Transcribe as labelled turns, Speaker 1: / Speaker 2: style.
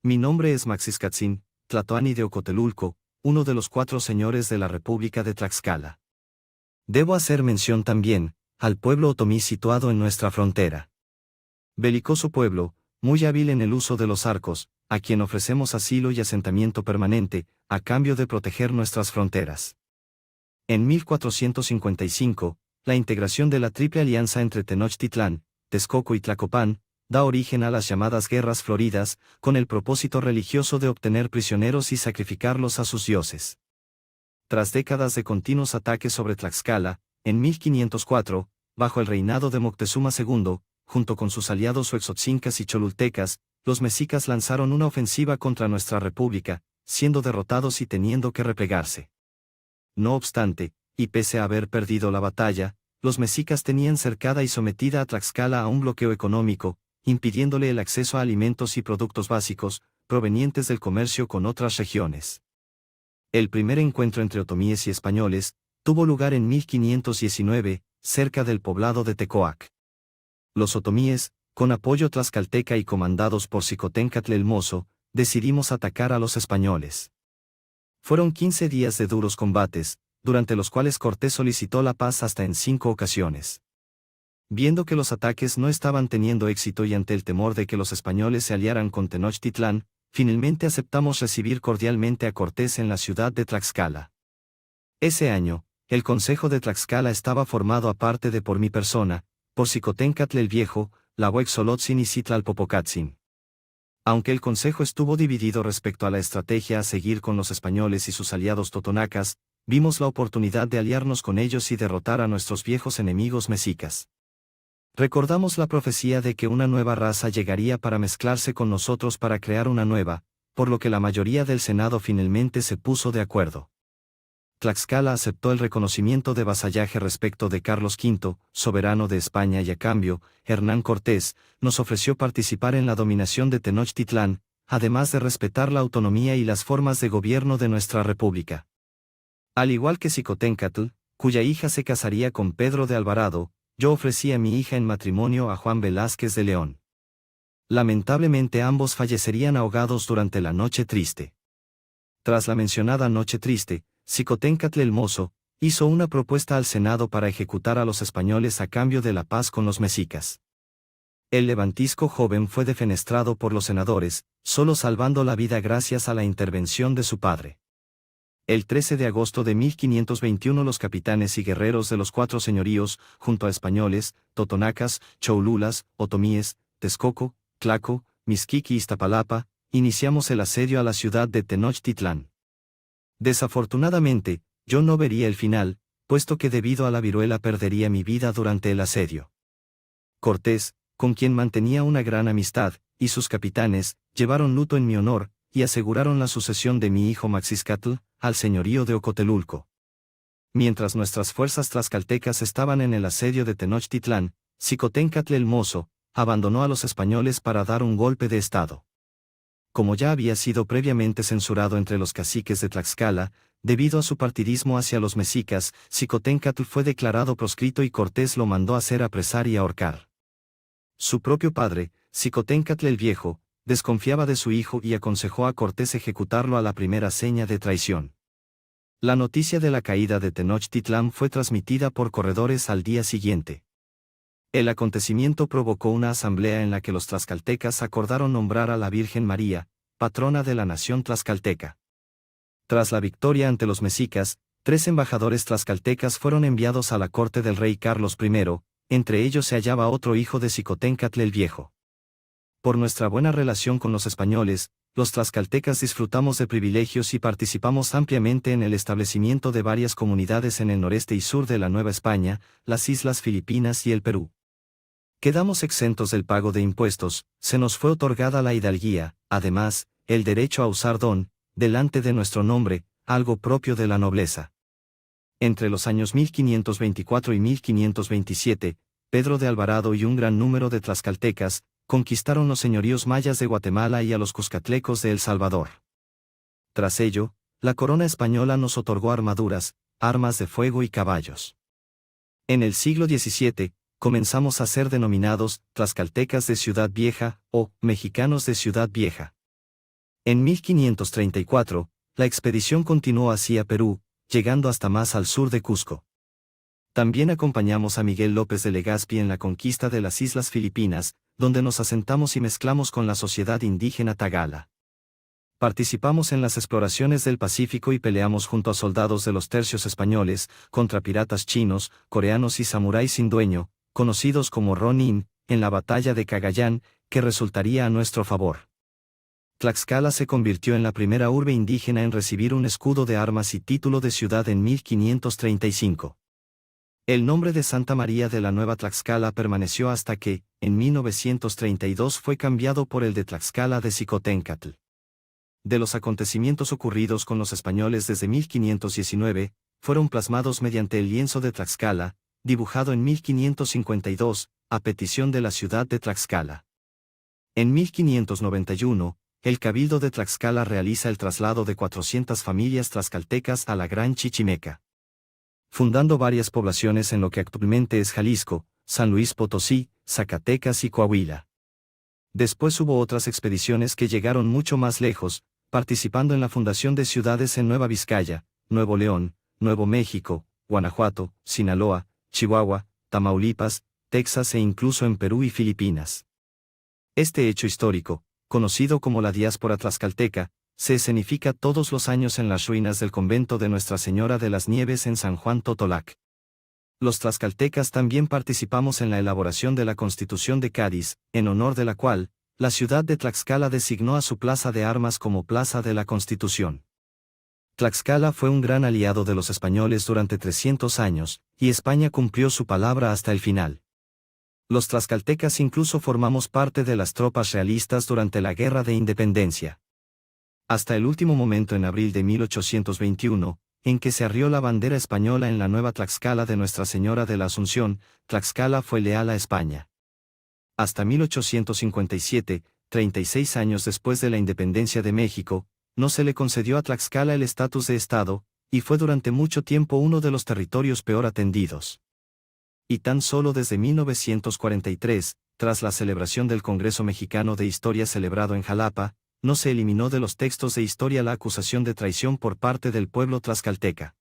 Speaker 1: Mi nombre es Maxiscatzin, Tlatoani de Ocotelulco, uno de los 4 señores de la República de Tlaxcala. Debo hacer mención también, al pueblo otomí situado en nuestra frontera. Belicoso pueblo, muy hábil en el uso de los arcos, a quien ofrecemos asilo y asentamiento permanente, a cambio de proteger nuestras fronteras. En 1455, la integración de la Triple Alianza entre Tenochtitlán, Texcoco y Tlacopan, da origen a las llamadas Guerras Floridas, con el propósito religioso de obtener prisioneros y sacrificarlos a sus dioses. Tras décadas de continuos ataques sobre Tlaxcala, en 1504, bajo el reinado de Moctezuma II, junto con sus aliados huexotzincas y cholultecas, los mexicas lanzaron una ofensiva contra nuestra república, siendo derrotados y teniendo que replegarse. No obstante, y pese a haber perdido la batalla, los mexicas tenían cercada y sometida a Tlaxcala a un bloqueo económico, impidiéndole el acceso a alimentos y productos básicos, provenientes del comercio con otras regiones. El primer encuentro entre otomíes y españoles tuvo lugar en 1519, cerca del poblado de Tecoac. Los otomíes, con apoyo tlaxcalteca y comandados por Xicoténcatl el Mozo, decidimos atacar a los españoles. Fueron 15 días de duros combates, durante los cuales Cortés solicitó la paz hasta en 5 ocasiones. Viendo que los ataques no estaban teniendo éxito y ante el temor de que los españoles se aliaran con Tenochtitlán, finalmente aceptamos recibir cordialmente a Cortés en la ciudad de Tlaxcala. Ese año, el Consejo de Tlaxcala estaba formado aparte de por mi persona, por Xicoténcatl el Viejo, Tlahuex-Xolotzin y Citlalpopocatzin. Aunque el Consejo estuvo dividido respecto a la estrategia a seguir con los españoles y sus aliados totonacas, vimos la oportunidad de aliarnos con ellos y derrotar a nuestros viejos enemigos mexicas. Recordamos la profecía de que una nueva raza llegaría para mezclarse con nosotros para crear una nueva, por lo que la mayoría del Senado finalmente se puso de acuerdo. Tlaxcala aceptó el reconocimiento de vasallaje respecto de Carlos V, soberano de España, y a cambio, Hernán Cortés nos ofreció participar en la dominación de Tenochtitlán, además de respetar la autonomía y las formas de gobierno de nuestra república. Al igual que Xicoténcatl, cuya hija se casaría con Pedro de Alvarado, yo ofrecí a mi hija en matrimonio a Juan Velázquez de León. Lamentablemente ambos fallecerían ahogados durante la Noche Triste. Tras la mencionada Noche Triste, Xicoténcatl el Mozo hizo una propuesta al Senado para ejecutar a los españoles a cambio de la paz con los mexicas. El levantisco joven fue defenestrado por los senadores, solo salvando la vida gracias a la intervención de su padre. El 13 de agosto de 1521 los capitanes y guerreros de los 4 señoríos, junto a españoles, totonacas, choululas, otomíes, Texcoco, Tlaco, Mixquic y Iztapalapa, iniciamos el asedio a la ciudad de Tenochtitlán. Desafortunadamente, yo no vería el final, puesto que debido a la viruela perdería mi vida durante el asedio. Cortés, con quien mantenía una gran amistad, y sus capitanes, llevaron luto en mi honor, y aseguraron la sucesión de mi hijo Maxiscatl al señorío de Ocotelulco. Mientras nuestras fuerzas tlaxcaltecas estaban en el asedio de Tenochtitlán, Xicoténcatl el Mozo abandonó a los españoles para dar un golpe de estado. Como ya había sido previamente censurado entre los caciques de Tlaxcala, debido a su partidismo hacia los mexicas, Xicoténcatl fue declarado proscrito y Cortés lo mandó hacer apresar y ahorcar. Su propio padre, Xicoténcatl el Viejo, desconfiaba de su hijo y aconsejó a Cortés ejecutarlo a la primera seña de traición. La noticia de la caída de Tenochtitlán fue transmitida por corredores al día siguiente. El acontecimiento provocó una asamblea en la que los tlaxcaltecas acordaron nombrar a la Virgen María, patrona de la nación tlaxcalteca. Tras la victoria ante los mexicas, 3 embajadores tlaxcaltecas fueron enviados a la corte del rey Carlos I, entre ellos se hallaba otro hijo de Xicoténcatl el Viejo. Por nuestra buena relación con los españoles, los tlaxcaltecas disfrutamos de privilegios y participamos ampliamente en el establecimiento de varias comunidades en el noreste y sur de la Nueva España, las Islas Filipinas y el Perú. Quedamos exentos del pago de impuestos, se nos fue otorgada la hidalguía, además, el derecho a usar don, delante de nuestro nombre, algo propio de la nobleza. Entre los años 1524 y 1527, Pedro de Alvarado y un gran número de tlaxcaltecas conquistaron los señoríos mayas de Guatemala y a los cuscatlecos de El Salvador. Tras ello, la corona española nos otorgó armaduras, armas de fuego y caballos. En el siglo XVII, comenzamos a ser denominados tlaxcaltecas de Ciudad Vieja o mexicanos de Ciudad Vieja. En 1534, la expedición continuó hacia Perú, llegando hasta más al sur de Cusco. También acompañamos a Miguel López de Legazpi en la conquista de las Islas Filipinas, donde nos asentamos y mezclamos con la sociedad indígena tagala. Participamos en las exploraciones del Pacífico y peleamos junto a soldados de los tercios españoles, contra piratas chinos, coreanos y samuráis sin dueño, conocidos como Ronin, en la batalla de Cagayán, que resultaría a nuestro favor. Tlaxcala se convirtió en la primera urbe indígena en recibir un escudo de armas y título de ciudad en 1535. El nombre de Santa María de la Nueva Tlaxcala permaneció hasta que, en 1932 fue cambiado por el de Tlaxcala de Xicoténcatl. De los acontecimientos ocurridos con los españoles desde 1519, fueron plasmados mediante el lienzo de Tlaxcala, dibujado en 1552, a petición de la ciudad de Tlaxcala. En 1591, el Cabildo de Tlaxcala realiza el traslado de 400 familias tlaxcaltecas a la Gran Chichimeca, fundando varias poblaciones en lo que actualmente es Jalisco, San Luis Potosí, Zacatecas y Coahuila. Después hubo otras expediciones que llegaron mucho más lejos, participando en la fundación de ciudades en Nueva Vizcaya, Nuevo León, Nuevo México, Guanajuato, Sinaloa, Chihuahua, Tamaulipas, Texas e incluso en Perú y Filipinas. Este hecho histórico, conocido como la diáspora tlaxcalteca, se escenifica todos los años en las ruinas del convento de Nuestra Señora de las Nieves en San Juan Totolac. Los tlaxcaltecas también participamos en la elaboración de la Constitución de Cádiz, en honor de la cual, la ciudad de Tlaxcala designó a su plaza de armas como Plaza de la Constitución. Tlaxcala fue un gran aliado de los españoles durante 300 años, y España cumplió su palabra hasta el final. Los tlaxcaltecas incluso formamos parte de las tropas realistas durante la Guerra de Independencia. Hasta el último momento en abril de 1821, en que se arrió la bandera española en la nueva Tlaxcala de Nuestra Señora de la Asunción, Tlaxcala fue leal a España. Hasta 1857, 36 años después de la independencia de México, no se le concedió a Tlaxcala el estatus de Estado, y fue durante mucho tiempo uno de los territorios peor atendidos. Y tan solo desde 1943, tras la celebración del Congreso Mexicano de Historia celebrado en Jalapa, no se eliminó de los textos de historia la acusación de traición por parte del pueblo tlaxcalteca.